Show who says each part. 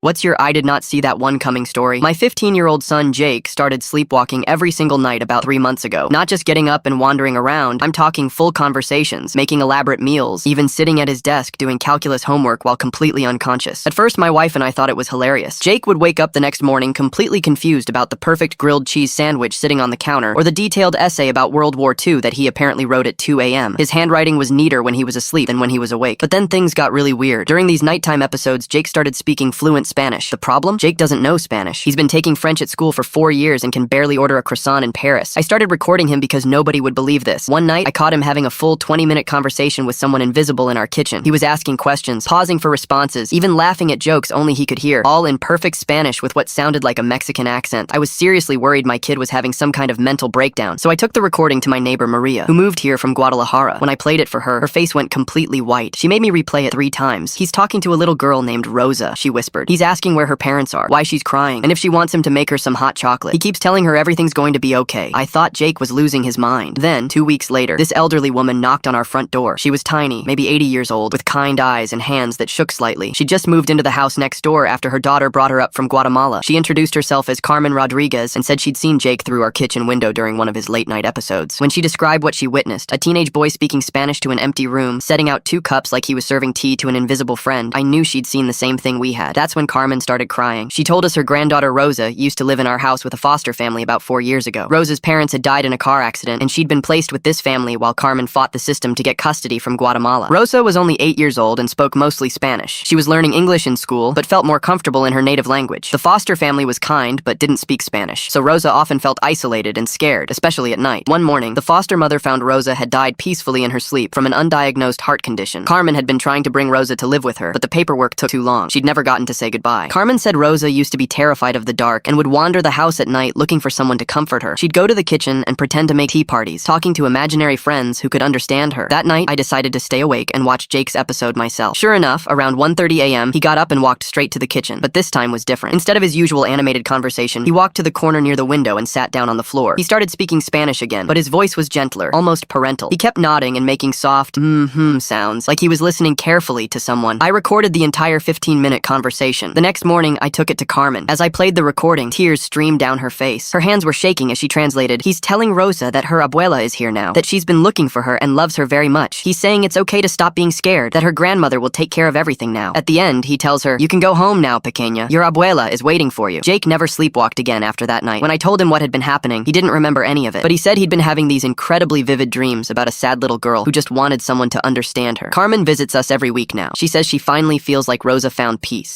Speaker 1: What's your I did not see that one coming story? My 15-year-old son Jake started sleepwalking every single night about 3 months ago. Not just getting up and wandering around, I'm talking full conversations, making elaborate meals, even sitting at his desk doing calculus homework while completely unconscious. At first, my wife and I thought it was hilarious. Jake would wake up the next morning completely confused about the perfect grilled cheese sandwich sitting on the counter, or the detailed essay about World War II that he apparently wrote at 2 a.m. His handwriting was neater when he was asleep than when he was awake. But then things got really weird. During these nighttime episodes, Jake started speaking fluent Spanish. The problem? Jake doesn't know Spanish. He's been taking French at school for 4 years and can barely order a croissant in Paris. I started recording him because nobody would believe this. One night, I caught him having a full 20-minute conversation with someone invisible in our kitchen. He was asking questions, pausing for responses, even laughing at jokes only he could hear, all in perfect Spanish with what sounded like a Mexican accent. I was seriously worried my kid was having some kind of mental breakdown, so I took the recording to my neighbor Maria, who moved here from Guadalajara. When I played it for her, her face went completely white. She made me replay it 3 times. He's talking to a little girl named Rosa, she whispered. He's asking where her parents are, why she's crying, and if she wants him to make her some hot chocolate. He keeps telling her everything's going to be okay. I thought Jake was losing his mind. Then, 2 weeks later, this elderly woman knocked on our front door. She was tiny, maybe 80 years old, with kind eyes and hands that shook slightly. She just moved into the house next door after her daughter brought her up from Guatemala. She introduced herself as Carmen Rodriguez and said she'd seen Jake through our kitchen window during one of his late-night episodes. When she described what she witnessed, a teenage boy speaking Spanish to an empty room, setting out 2 cups like he was serving tea to an invisible friend, I knew she'd seen the same thing we had. That's when Carmen started crying. She told us her granddaughter Rosa used to live in our house with a foster family about 4 years ago. Rosa's parents had died in a car accident, and she'd been placed with this family while Carmen fought the system to get custody from Guatemala. Rosa was only 8 years old and spoke mostly Spanish. She was learning English in school, but felt more comfortable in her native language. The foster family was kind, but didn't speak Spanish, so Rosa often felt isolated and scared, especially at night. One morning, the foster mother found Rosa had died peacefully in her sleep from an undiagnosed heart condition. Carmen had been trying to bring Rosa to live with her, but the paperwork took too long. She'd never gotten to say goodbye. Carmen said Rosa used to be terrified of the dark and would wander the house at night looking for someone to comfort her. She'd go to the kitchen and pretend to make tea parties, talking to imaginary friends who could understand her. That night, I decided to stay awake and watch Jake's episode myself. Sure enough, around 1:30 a.m., he got up and walked straight to the kitchen, but this time was different. Instead of his usual animated conversation, he walked to the corner near the window and sat down on the floor. He started speaking Spanish again, but his voice was gentler, almost parental. He kept nodding and making soft, sounds, like he was listening carefully to someone. I recorded the entire 15-minute conversation. The next morning, I took it to Carmen. As I played the recording, tears streamed down her face. Her hands were shaking as she translated, "He's telling Rosa that her abuela is here now, that she's been looking for her and loves her very much. He's saying it's okay to stop being scared, that her grandmother will take care of everything now." At the end, he tells her, "You can go home now, pequeña. Your abuela is waiting for you." Jake never sleepwalked again after that night. When I told him what had been happening, he didn't remember any of it, but he said he'd been having these incredibly vivid dreams about a sad little girl who just wanted someone to understand her. Carmen visits us every week now. She says she finally feels like Rosa found peace.